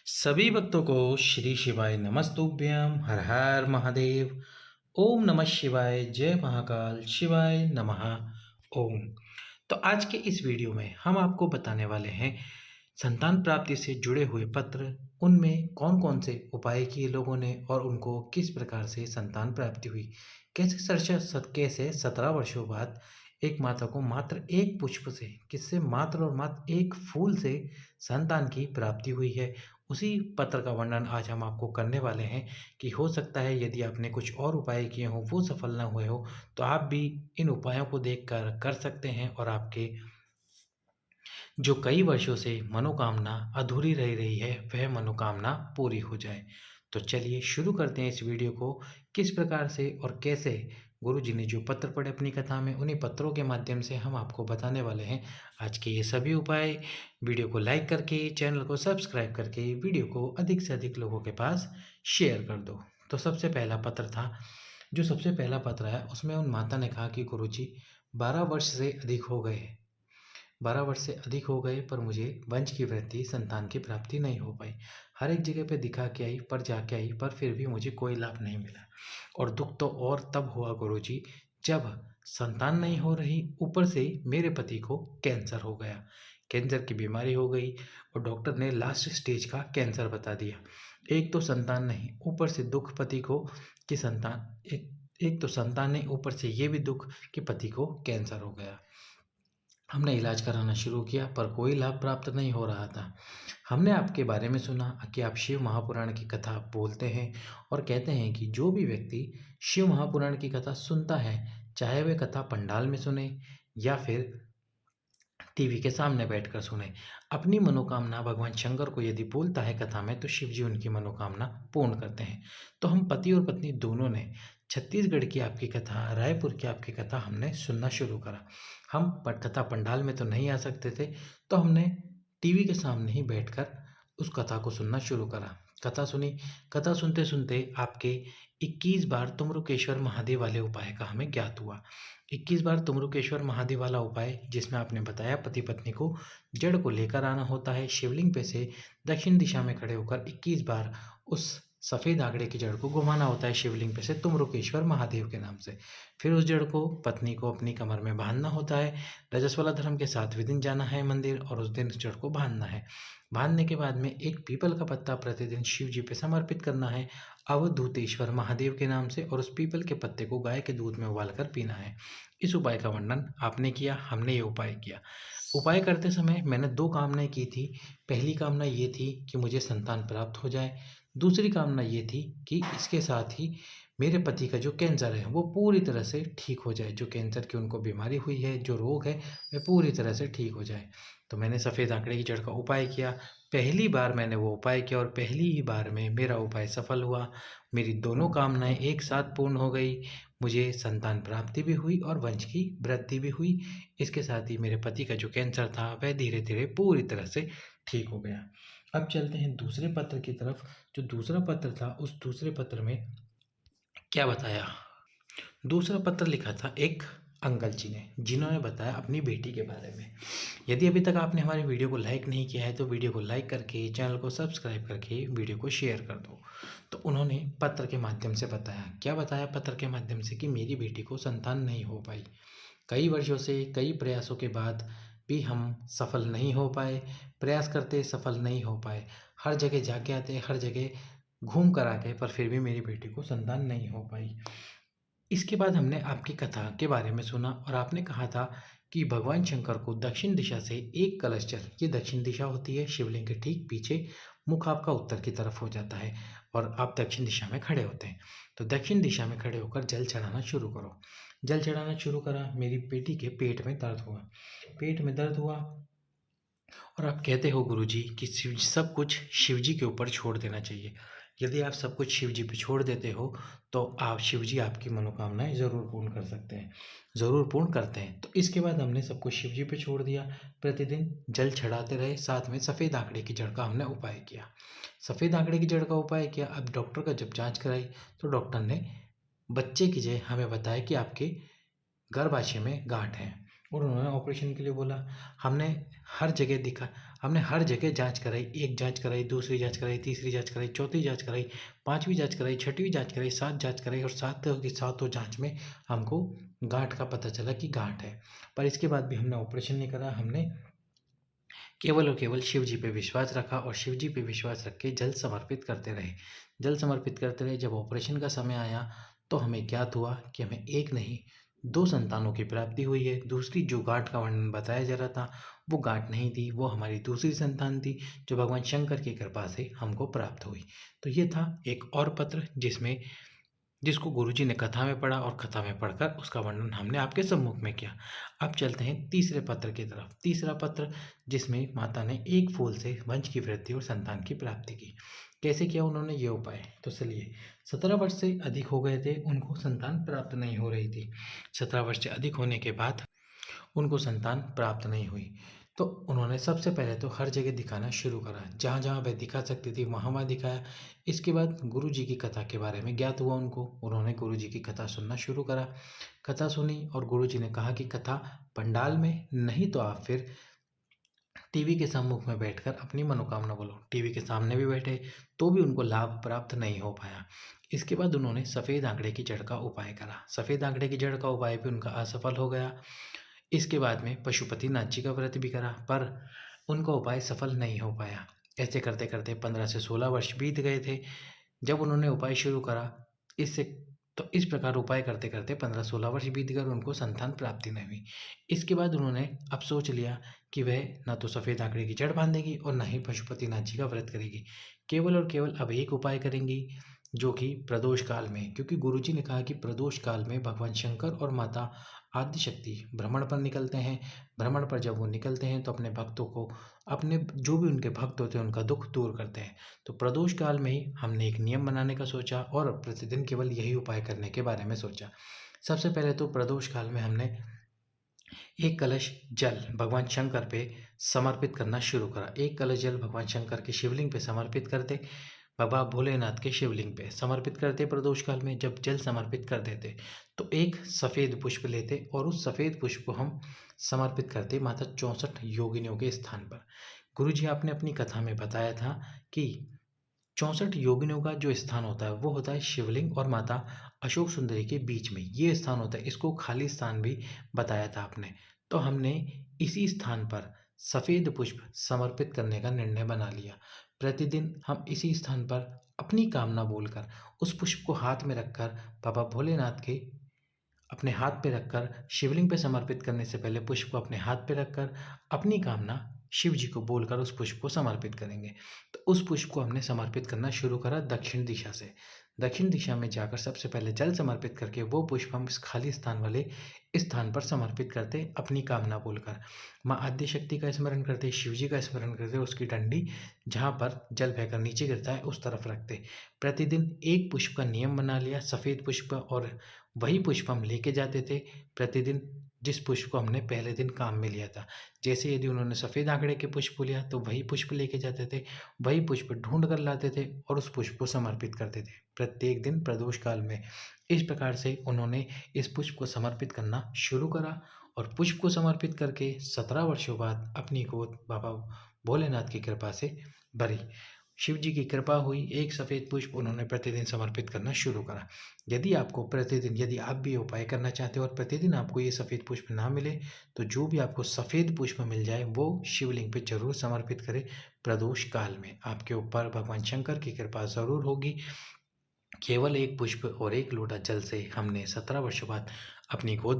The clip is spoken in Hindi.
सभी भक्तों को श्री शिवाय नमस्तुभ्यं हर हर महादेव। ओम नमः शिवाय, जय महाकाल, शिवाय नमः। ओम। तो आज के इस वीडियो में हम आपको बताने वाले हैं संतान प्राप्ति से जुड़े हुए पत्र, उनमें कौन कौन से उपाय किए लोगों ने और उनको किस प्रकार से संतान प्राप्ति हुई। कैसे 17 वर्षों बाद एक माता को मात्र एक पुष्प से, किससे, मात्र और मात्र एक फूल से संतान की प्राप्ति हुई है। उसी पत्र का वर्णन आज हम आपको करने वाले हैं कि हो सकता है यदि आपने कुछ और उपाय किए हों वो सफल ना हुए हो, तो आप भी इन उपायों को देखकर कर सकते हैं और आपके जो कई वर्षों से मनोकामना अधूरी रह रही है वह मनोकामना पूरी हो जाए। तो चलिए शुरू करते हैं इस वीडियो को। किस प्रकार से और कैसे गुरु जी ने जो पत्र पढ़े अपनी कथा में, उन्हीं पत्रों के माध्यम से हम आपको बताने वाले हैं आज के ये सभी उपाय। वीडियो को लाइक करके, चैनल को सब्सक्राइब करके, वीडियो को अधिक से अधिक लोगों के पास शेयर कर दो। तो सबसे पहला पत्र था, जो सबसे पहला पत्र है उसमें उन माता ने कहा कि गुरु जी 12 वर्ष से अधिक हो गए, 12 वर्ष से अधिक हो गए पर मुझे वंश की वृद्धि, संतान की प्राप्ति नहीं हो पाई। हर एक जगह पे दिखा के आई, पर जाके आई, पर फिर भी मुझे कोई लाभ नहीं मिला। और दुख तो और तब हुआ गुरुजी, जब संतान नहीं हो रही, ऊपर से मेरे पति को कैंसर हो गया। कैंसर की बीमारी हो गई और डॉक्टर ने लास्ट स्टेज का कैंसर बता दिया। एक तो संतान नहीं, ऊपर से दुख पति को कि संतान एक तो संतान नहीं, ऊपर से ये भी दुख कि पति को कैंसर हो गया। हमने इलाज कराना शुरू किया पर कोई लाभ प्राप्त नहीं हो रहा था। हमने आपके बारे में सुना कि आप शिव महापुराण की कथा बोलते हैं और कहते हैं कि जो भी व्यक्ति शिव महापुराण की कथा सुनता है, चाहे वह कथा पंडाल में सुने या फिर टीवी के सामने बैठकर सुने, अपनी मनोकामना भगवान शंकर को यदि बोलता है कथा में, तो शिव जी उनकी मनोकामना पूर्ण करते हैं। तो हम पति और पत्नी दोनों ने छत्तीसगढ़ की आपकी कथा, रायपुर की आपकी कथा हमने सुनना शुरू करा। हम कथा पंडाल में तो नहीं आ सकते थे, तो हमने टीवी के सामने ही बैठकर उस कथा को सुनना शुरू करा। कथा सुनी। कथा सुनते सुनते आपके 21 बार तुमरुकेश्वर महादेव वाले उपाय का हमें ज्ञात हुआ। 21 बार तुमरुकेश्वर महादेव वाला उपाय, जिसमें आपने बताया पति पत्नी को जड़ को लेकर आना होता है, शिवलिंग पे से दक्षिण दिशा में खड़े होकर 21 बार उस सफ़ेद आंकड़े की जड़ को घुमाना होता है शिवलिंग पे से, तुमरुकेश्वर महादेव के नाम से। फिर उस जड़ को पत्नी को अपनी कमर में बांधना होता है। रजस्वला धर्म के 7वें दिन जाना है मंदिर और उस दिन उस जड़ को बांधना है। बांधने के बाद में एक पीपल का पत्ता प्रतिदिन शिव जी पे समर्पित करना है अवधूतेश्वर महादेव के नाम से, और उस पीपल के पत्ते को गाय के दूध में उबालकर पीना है। इस उपाय का वर्णन आपने किया, हमने ये उपाय किया। उपाय करते समय मैंने 2 कामनाएँ की थी। पहली कामना ये थी कि मुझे संतान प्राप्त हो जाए। दूसरी कामना ये थी कि इसके साथ ही मेरे पति का जो कैंसर है वो पूरी तरह से ठीक हो जाए। जो कैंसर की उनको बीमारी हुई है, जो रोग है, वह पूरी तरह से ठीक हो जाए। तो मैंने सफ़ेद आंकड़े की जड़ का उपाय किया। पहली बार मैंने वो उपाय किया और पहली ही बार में मेरा उपाय सफल हुआ। मेरी दोनों कामनाएँ एक साथ पूर्ण हो गई। मुझे संतान प्राप्ति भी हुई और वंश की वृद्धि भी हुई। इसके साथ ही मेरे पति का जो कैंसर था वह धीरे-धीरे पूरी तरह से ठीक हो गया। अब चलते हैं दूसरे पत्र की तरफ। जो दूसरा पत्र था, उस दूसरे पत्र में क्या बताया? दूसरा पत्र लिखा था एक अंकल जी ने, जिन्होंने बताया अपनी बेटी के बारे में। यदि अभी तक आपने हमारे वीडियो को लाइक नहीं किया है तो वीडियो को लाइक करके, चैनल को सब्सक्राइब करके वीडियो को शेयर कर दो। तो उन्होंने पत्र के माध्यम से बताया, क्या बताया पत्र के माध्यम से, कि मेरी बेटी को संतान नहीं हो पाई। कई वर्षों से, कई प्रयासों के बाद भी हम सफल नहीं हो पाए। प्रयास करते सफल नहीं हो पाए। हर जगह जाके आते, हर जगह घूम कर आ गए, पर फिर भी मेरी बेटी को संतान नहीं हो पाई। इसके बाद हमने आपकी कथा के बारे में सुना और आपने कहा था कि भगवान शंकर को दक्षिण दिशा से एक कलश जल, ये दक्षिण दिशा होती है शिवलिंग के ठीक पीछे, मुख आपका उत्तर की तरफ हो जाता है और आप दक्षिण दिशा में खड़े होते हैं। तो दक्षिण दिशा में खड़े होकर जल चढ़ाना शुरू करो। जल चढ़ाना शुरू करा। मेरी बेटी के पेट में दर्द हुआ। पेट में दर्द हुआ और आप कहते हो गुरुजी कि सब कुछ शिव जी के ऊपर छोड़ देना चाहिए। यदि आप सब कुछ शिव जी पे छोड़ देते हो तो आप शिव जी आपकी मनोकामनाएं ज़रूर पूर्ण कर सकते हैं, ज़रूर पूर्ण करते हैं। तो इसके बाद हमने सब कुछ शिव जी पे छोड़ दिया। प्रतिदिन जल चढ़ाते रहे, साथ में सफ़ेद आंकड़े की जड़ का हमने उपाय किया। सफ़ेद आंकड़े की जड़ का उपाय किया। अब डॉक्टर का जब जाँच कराई तो डॉक्टर ने बच्चे की जगह हमें बताया कि आपके गर्भाशय में गांठ है और उन्होंने ऑपरेशन के लिए बोला। हमने हर जगह दिखा हमने हर जगह जाँच कराई, एक जाँच कराई, दूसरी जाँच कराई, तीसरी जाँच कराई, चौथी जाँच कराई, 5वीं जाँच कराई, 6वीं जाँच कराई, 7 जाँच कराई और सातों की सातों जाँच में हमको गाँठ का पता चला कि गाँठ है। पर इसके बाद भी हमने ऑपरेशन नहीं करा, हमने केवल और केवल शिव जी पे विश्वास रखा और शिव जी पे विश्वास रख के जल समर्पित करते रहे। जल समर्पित करते रहे, जब ऑपरेशन का समय आया तो हमें ज्ञात हुआ कि हमें एक नहीं 2 संतानों की प्राप्ति हुई है। दूसरी जो गाँठ का वर्णन बताया जा रहा था, वो गाँठ नहीं थी, वो हमारी दूसरी संतान थी जो भगवान शंकर की कृपा से हमको प्राप्त हुई। तो ये था एक और पत्र जिसको गुरुजी ने कथा में पढ़ा और कथा में पढ़कर उसका वर्णन हमने आपके सम्मुख में किया। अब चलते हैं तीसरे पत्र की तरफ। तीसरा पत्र जिसमें माता ने एक फूल से वंश की वृद्धि और संतान की प्राप्ति की। कैसे किया उन्होंने ये उपाय? तो चलिए, 17 वर्ष से अधिक हो गए थे, उनको संतान प्राप्त नहीं हो रही थी। 17 वर्ष से अधिक होने के बाद उनको संतान प्राप्त नहीं हुई। तो उन्होंने सबसे पहले तो हर जगह दिखाना शुरू करा, जहाँ जहाँ वह दिखा सकती थी वहाँ वहाँ दिखाया। इसके बाद गुरु जी की कथा के बारे में ज्ञात हुआ उनको, उन्होंने गुरु जी की कथा सुनना शुरू करा। कथा सुनी और गुरु जी ने कहा कि कथा पंडाल में नहीं तो आप फिर टीवी के सम्मुख में बैठकर अपनी मनोकामना बोलो। टीवी के सामने भी बैठे तो भी उनको लाभ प्राप्त नहीं हो पाया। इसके बाद उन्होंने सफ़ेद आंकड़े की जड़ का उपाय करा। सफ़ेद आंकड़े की जड़ का उपाय भी उनका असफल हो गया। इसके बाद में पशुपतिनाथ जी का व्रत भी करा, पर उनका उपाय सफल नहीं हो पाया। ऐसे करते करते 15 से 16 वर्ष बीत गए थे। जब उन्होंने उपाय शुरू करा, इससे तो इस प्रकार उपाय करते करते 15-16 वर्ष बीत गए और उनको संतान प्राप्ति नहीं हुई। इसके बाद उन्होंने अब सोच लिया कि वह ना तो सफ़ेद आंकड़े की जड़ बांधेगी और ना ही पशुपतिनाथ जी का व्रत करेगी। केवल और केवल अब एक उपाय करेंगी, जो कि प्रदोष काल में, क्योंकि गुरुजी ने कहा कि प्रदोष काल में भगवान शंकर और माता आदि शक्ति भ्रमण पर निकलते हैं। भ्रमण पर जब वो निकलते हैं तो अपने भक्तों को, अपने जो भी उनके भक्त होते हैं उनका दुख दूर करते हैं। तो प्रदोष काल में ही हमने एक नियम बनाने का सोचा और प्रतिदिन केवल यही उपाय करने के बारे में सोचा। सबसे पहले तो प्रदोष काल में हमने एक कलश जल भगवान शंकर पे समर्पित करना शुरू करा। एक कलश जल भगवान शंकर के शिवलिंग पे समर्पित करते, बाबा भोलेनाथ के शिवलिंग पे समर्पित करते। प्रदोष काल में जब जल समर्पित कर देते तो एक सफ़ेद पुष्प लेते और उस सफ़ेद पुष्प को हम समर्पित करते माता 64 योगिनियों के स्थान पर। गुरु जी आपने अपनी कथा में बताया था कि 64 योगिनियों का जो स्थान होता है वो होता है शिवलिंग और माता अशोक सुंदरी के बीच में ये स्थान होता है। इसको खाली स्थान भी बताया था आपने। तो हमने इसी स्थान पर सफ़ेद पुष्प समर्पित करने का निर्णय बना लिया। प्रतिदिन हम इसी स्थान पर अपनी कामना बोलकर उस पुष्प को हाथ में रखकर बाबा भोलेनाथ के अपने हाथ पे रखकर शिवलिंग पे समर्पित करने से पहले पुष्प को अपने हाथ पे रखकर अपनी कामना शिव जी को बोलकर उस पुष्प को समर्पित करेंगे। तो उस पुष्प को हमने समर्पित करना शुरू करा दक्षिण दिशा से। दक्षिण दिशा में जाकर सबसे पहले जल समर्पित करके वो पुष्प हम इस खाली स्थान वाले स्थान पर समर्पित करते अपनी कामना बोलकर। माँ आद्य शक्ति का स्मरण करते, शिव जी का स्मरण करते, उसकी डंडी जहाँ पर जल बहकर नीचे गिरता है उस तरफ रखते। प्रतिदिन एक पुष्प का नियम बना लिया, सफ़ेद पुष्प, और वही पुष्प हम लेके जाते थे प्रतिदिन, जिस पुष्प को हमने पहले दिन काम में लिया था। जैसे यदि उन्होंने सफ़ेद आंकड़े के पुष्प लिया तो वही पुष्प लेके जाते थे, वही पुष्प ढूंढ कर लाते थे और उस पुष्प को समर्पित करते थे प्रत्येक दिन प्रदोष काल में। इस प्रकार से उन्होंने इस पुष्प को समर्पित करना शुरू करा और पुष्प को समर्पित करके 17 वर्षों बाद अपनी गोद बाबा भोलेनाथ की कृपा से भरी। शिव जी की कृपा हुई, एक सफ़ेद पुष्प उन्होंने प्रतिदिन समर्पित करना शुरू करा। यदि आप भी ये उपाय करना चाहते हो और प्रतिदिन आपको ये सफ़ेद पुष्प ना मिले तो जो भी आपको सफ़ेद पुष्प मिल जाए वो शिवलिंग पे जरूर समर्पित करें। प्रदोष काल में आपके ऊपर भगवान शंकर की कृपा ज़रूर होगी। केवल एक पुष्प और एक लोटा जल से हमने 17 वर्षों बाद अपनी गोद